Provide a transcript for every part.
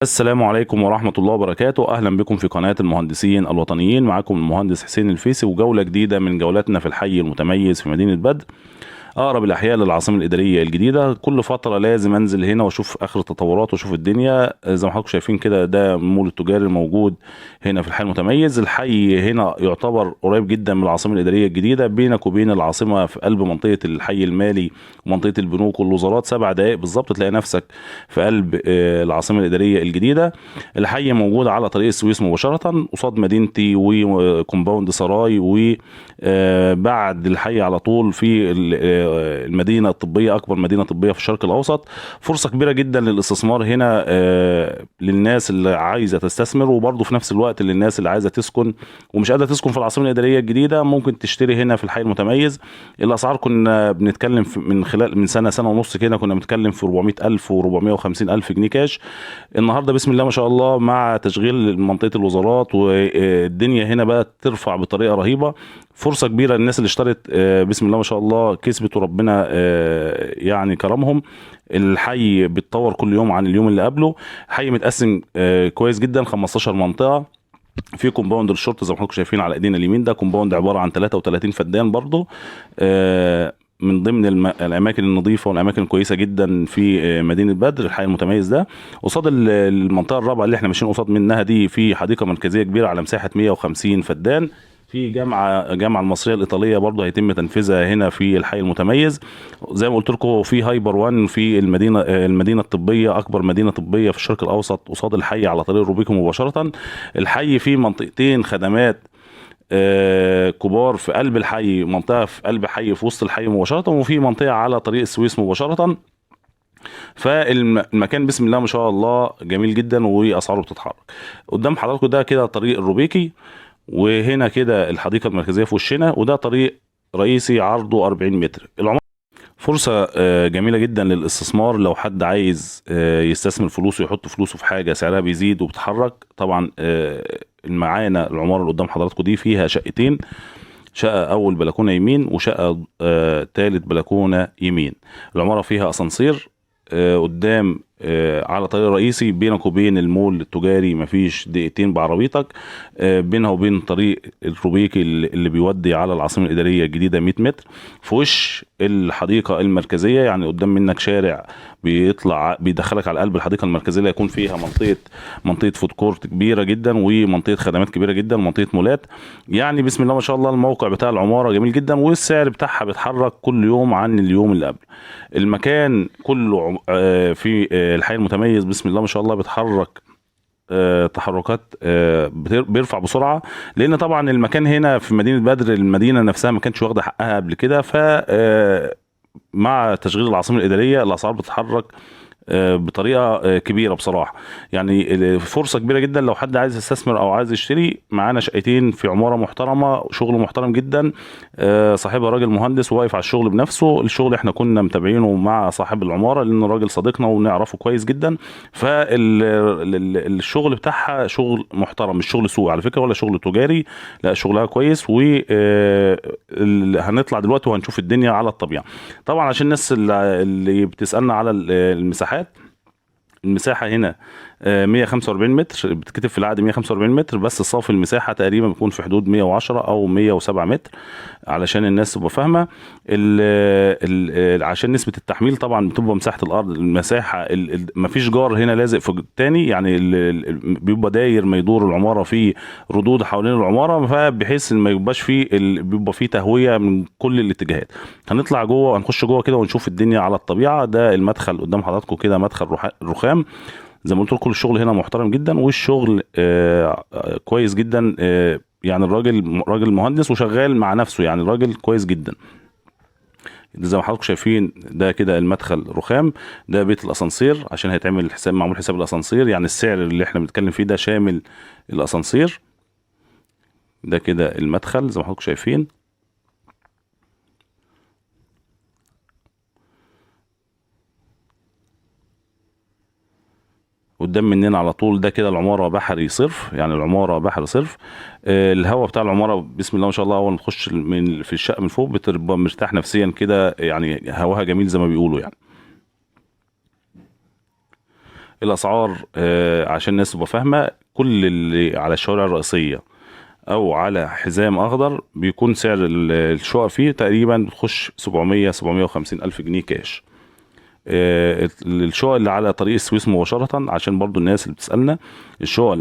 السلام عليكم ورحمة الله وبركاته. أهلا بكم في قناة المهندسين الوطنيين. معكم المهندس حسين الفيسي وجولة جديدة من جولاتنا في الحي المتميز في مدينة بدر، أقرب الأحياء للعاصمة الإدارية الجديدة. كل فترة لازم أنزل هنا وأشوف آخر التطورات وأشوف الدنيا. زي ما حضراتكم شايفين كده، ده المول التجاري الموجود هنا في الحي المتميز. الحي هنا يعتبر قريب جدا من العاصمة الإدارية الجديدة، بينك وبين العاصمة في قلب منطقة الحي المالي ومنطقة البنوك والوزارات. 7 دقائق بالظبط تلاقي نفسك في قلب العاصمة الإدارية الجديدة. الحي موجود على طريق السويس مباشرة قصاد مدينتي وكومباوند سراي، وبعد الحي على طول في المدينة الطبية، أكبر مدينة طبية في الشرق الأوسط. فرصة كبيرة جدا للاستثمار هنا للناس اللي عايزة تستثمر، وبرضه في نفس الوقت للناس اللي عايزة تسكن ومش قادرة تسكن في العاصمة الإدارية الجديدة. ممكن تشتري هنا في الحي المتميز. الأسعار كنا بنتكلم من سنة ونص كده، كنا بنتكلم في 400,000 و450,000 جنيه كاش. النهارده بسم الله ما شاء الله مع تشغيل منطقة الوزارات والدنيا هنا بقت ترفع بطريقة رهيبة. فرصة كبيرة للناس اللي اشترت، بسم الله ما شاء الله كسبت وربنا يعني كرمهم. الحي بيتطور كل يوم عن اليوم اللي قبله. الحي متقسم كويس جدا، 15 منطقة. في كومباوند الشرطة زي ما حضراتكم شايفين على ايدينا اليمين، ده كومباوند عبارة عن 33 فدان برضه، من ضمن الاماكن النظيفه والاماكن الكويسه جدا في مدينه بدر. الحي المتميز ده قصاد المنطقه الرابعه اللي احنا ماشيين قصاد منها دي، في حديقه مركزيه كبيره على مساحه 150 فدان. في جامعه المصريه الايطاليه برضه هيتم تنفيذها هنا في الحي المتميز. زي ما قلت لكم في هايبر وان في المدينه الطبيه، اكبر مدينه طبيه في الشرق الاوسط قصاد الحي على طريق الروبيكو مباشره. الحي فيه منطقتين خدمات كبار في قلب الحي، منطقة في قلب حي في وسط الحي مباشرة، وفي منطقة على طريق السويس مباشرة. فالمكان بسم الله ما شاء الله جميل جدا واسعاره بتتحرك. قدام حضراتكم ده كده طريق الروبيكي، وهنا كده الحديقة المركزية في وشنا، وده طريق رئيسي عرضه 40 متر. فرصة جميلة جدا للاستثمار. لو حد عايز يستثمر فلوسه، يحط فلوسه في حاجة سعرها بيزيد وبتحرك. طبعا معانا العمارة اللي قدام حضراتكم دي فيها شقتين، شقة أول بلكونة يمين، وشقة تالت بلكونة يمين. العمارة فيها أسانسير قدام على طريق رئيسي. بينك وبين المول التجاري مفيش دقيقتين بعربيتك. بينها وبين طريق الروبيكي اللي بيودي على العاصمة الإدارية الجديدة 100 متر. في وش الحديقة المركزية، يعني قدام منك شارع بيطلع بيدخلك على قلب الحديقة المركزية اللي هيكون فيها منطقة فود كورت كبيرة جدا، ومنطقة خدمات كبيرة جدا، ومنطقة مولات. يعني بسم الله ما شاء الله الموقع بتاع العمارة جميل جدا، والسعر بتاعها بيتحرك كل يوم عن اليوم اللي قبل. المكان كله في الحي المتميز بسم الله ما شاء الله بيتحرك تحركات، بيرفع بسرعه، لان طبعا المكان هنا في مدينه بدر المدينه نفسها ما كانتش واخده حقها قبل كده. ف مع تشغيل العاصمه الاداريه الاسعار بتتحرك بطريقه كبيره بصراحه. يعني فرصه كبيره جدا لو حد عايز يستثمر او عايز يشتري. معانا شقتين في عماره محترمه، شغل محترم جدا. صاحبها راجل مهندس وواقف على الشغل بنفسه. الشغل احنا كنا متابعينه مع صاحب العماره لانه راجل صديقنا ونعرفه كويس جدا. فالشغل بتاعها شغل محترم، مش شغل سوق على فكره ولا شغل تجاري، لا شغلها كويس. وهنطلع دلوقتي وهنشوف الدنيا على الطبيعه. طبعا عشان الناس اللي بتسالنا على المساحات، المساحة هنا 145 متر، بتكتب في العقد 145 متر، بس صافي المساحة تقريبا بيكون في حدود 110 أو 107 متر علشان الناس تبقى فاهمة. عشان نسبة التحميل طبعا بتبقى مساحة الأرض، المساحة مفيش جار هنا لازق في التاني، يعني بيبقى داير ما يدور العمارة في ردود حوالين العمارة، فبحيث ان ما يبقاش فيه بيبقى فيه تهوية من كل الاتجاهات. هنطلع جوه، هنخش جوه كده ونشوف الدنيا على الطبيعة. ده المدخل قدام حضراتكم كده، مدخل رخام. زي ما قلت لكم الشغل هنا محترم جدا، والشغل كويس جدا. يعني الراجل راجل مهندس وشغال مع نفسه، يعني الراجل كويس جدا. زي ما حضراتكم شايفين ده كده المدخل رخام. ده بيت الاسانسير عشان هيتعمل حساب، معمول حساب الاسانسير، يعني السعر اللي احنا بنتكلم فيه ده شامل الاسانسير. ده كده المدخل زي ما حضراتكم شايفين. قدام مننا على طول ده كده العمارة بحري صرف، يعني العمارة بحري صرف. الهواء بتاع العمارة بسم الله ما شاء الله اول ما تخش في الشقة من فوق بتبقى مرتاح نفسيا كده، يعني هواها جميل زي ما بيقولوا يعني. الاسعار عشان الناس تبقى فاهمه، كل اللي على الشوارع الرئيسيه او على حزام اخضر بيكون سعر الشقق فيه تقريبا بتخش 750 الف جنيه كاش. الشقق اللي على طريق السويس مباشره، عشان برضو الناس اللي بتسالنا، الشقق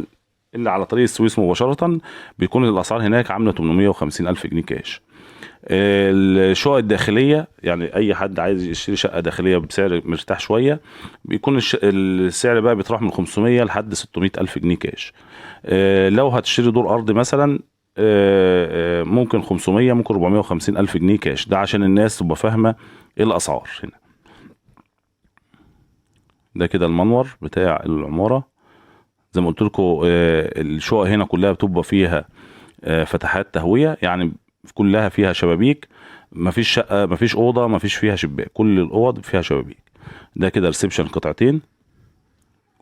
اللي على طريق السويس مباشره بيكون الاسعار هناك عامله 850 الف جنيه كاش. الشقق الداخليه، يعني اي حد عايز يشتري شقه داخليه بسعر مرتاح شويه، بيكون السعر بقى بيتراوح من 500 لحد 600 الف جنيه كاش. لو هتشتري دور ارض مثلا ممكن 500، ممكن 450 الف جنيه كاش. ده عشان الناس تبقى فاهمه ايه الاسعار هنا. ده كده المنور بتاع العماره. زي ما قلت لكم الشقق هنا كلها بتبقى فيها فتحات تهويه، يعني كلها فيها شبابيك. مفيش شقه، مفيش اوضه مفيش فيها شباك، كل الاوض فيها شبابيك. ده كده ريسبشن قطعتين.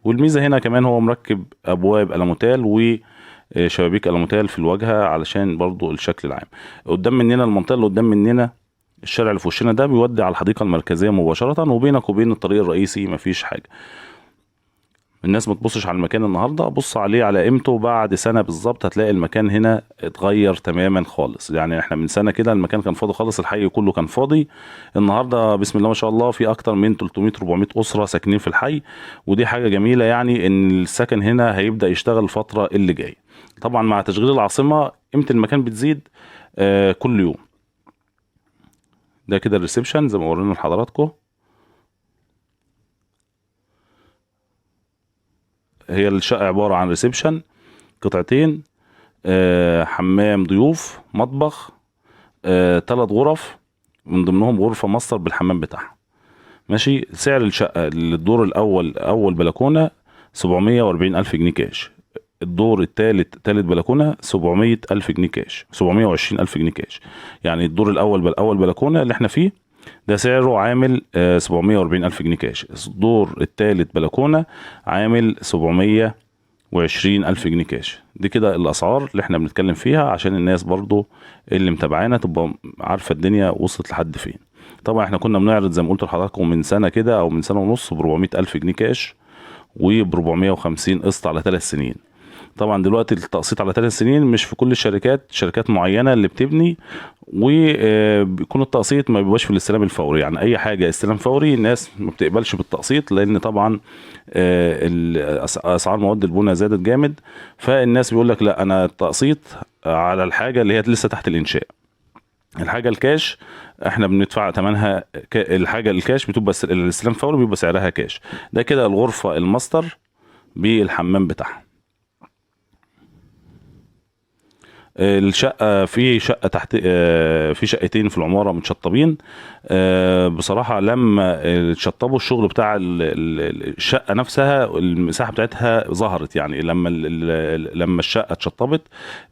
والميزه هنا كمان هو مركب ابواب الموتال وشبابيك الموتال في الواجهه علشان برضو الشكل العام. قدام مننا المنطقه اللي قدام مننا، الشارع اللي في وشنا ده بيودي على الحديقه المركزيه مباشره، وبينك وبين الطريق الرئيسي مفيش حاجه. الناس ما تبصش على المكان النهارده، بص عليه على قيمته بعد سنه بالظبط، هتلاقي المكان هنا اتغير تماما خالص. يعني احنا من سنه كده المكان كان فاضي خالص، الحي كله كان فاضي. النهارده بسم الله ما شاء الله في اكتر من 300 400 اسره ساكنين في الحي، ودي حاجه جميله، يعني ان السكن هنا هيبدا يشتغل الفتره اللي جايه. طبعا مع تشغيل العاصمه قيمه المكان بتزيد كل يوم. ده كده الريسبشن زي ما ورينا لحضراتكم. هي الشقه عباره عن ريسبشن قطعتين، حمام ضيوف، مطبخ، 3 غرف من ضمنهم غرفة ماستر بالحمام بتاعها. ماشي. سعر الشقة للدور الأول أول بلكونة 740 ألف جنيه كاش. الدور الثالث تالت بلكونة 700 ألف جنيه كاش، 720 ألف جنيه كاش. يعني الدور الأول أول بلكونة اللي احنا فيه ده سعره عامل 740 ألف جنيه كاش. الدور الثالث بلكونة عامل 720 ألف جنيه كاش. دي كده الأسعار اللي احنا بنتكلم فيها عشان الناس برضو اللي متابعانا تبقى عارفة الدنيا وصلت لحد فين. طبعا احنا كنا بنعرض زي ما قلت لحضراتكم من سنة كده أو من سنة ونص ب 400 ألف جنيه كاش وب 450 قسط على 3 سنين. طبعا دلوقتي التقسيط على 3 سنين مش في كل الشركات، شركات معينة اللي بتبني، وبيكون التقسيط ما بيبقاش في الاستلام الفوري. يعني اي حاجة استلام فوري الناس ما بتقبلش بالتقسيط، لان طبعا اسعار مواد البناء زادت جامد، فالناس بيقول لك لا انا التقسيط على الحاجة اللي هي لسه تحت الانشاء. الحاجة الكاش احنا بندفع ثمنها، الحاجة الكاش بتبقى الاستلام فوري بيبقى سعرها كاش. ده كده الغرفة الماستر بالحمام بتاعها. الشقة في شقة تحت، في شقتين في العمارة متشطبين. بصراحة لما تشطبوا الشغل بتاع الشقة نفسها المساحة بتاعتها ظهرت. يعني لما الشقة اتشطبت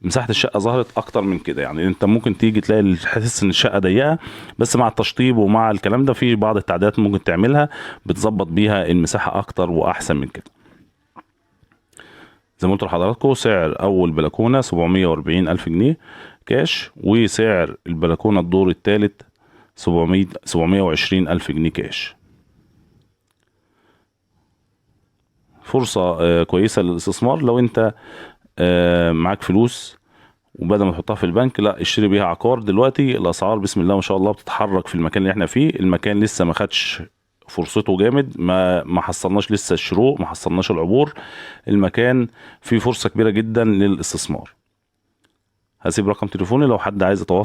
مساحة الشقة ظهرت أكتر من كده. يعني أنت ممكن تيجي تلاقي تحس إن الشقة ضيقة، بس مع التشطيب ومع الكلام ده في بعض التعديلات ممكن تعملها بتظبط بيها المساحة أكتر وأحسن من كده. زي ما قلت لحضراتكم سعر اول بلكونه 740 الف جنيه كاش، وسعر البلكونه الدور الثالث 720 الف جنيه كاش. فرصه كويسه للاستثمار. لو انت معاك فلوس وبدل ما تحطها في البنك، لا اشتري بيها عقار. دلوقتي الاسعار بسم الله ما شاء الله بتتحرك في المكان اللي احنا فيه. المكان لسه ما خدش فرصته جامد، ما حصلناش لسه الشروق، ما حصلناش العبور. المكان فيه فرصة كبيرة جدا للاستثمار. هسيب رقم تليفوني لو حد عايز يتواصل.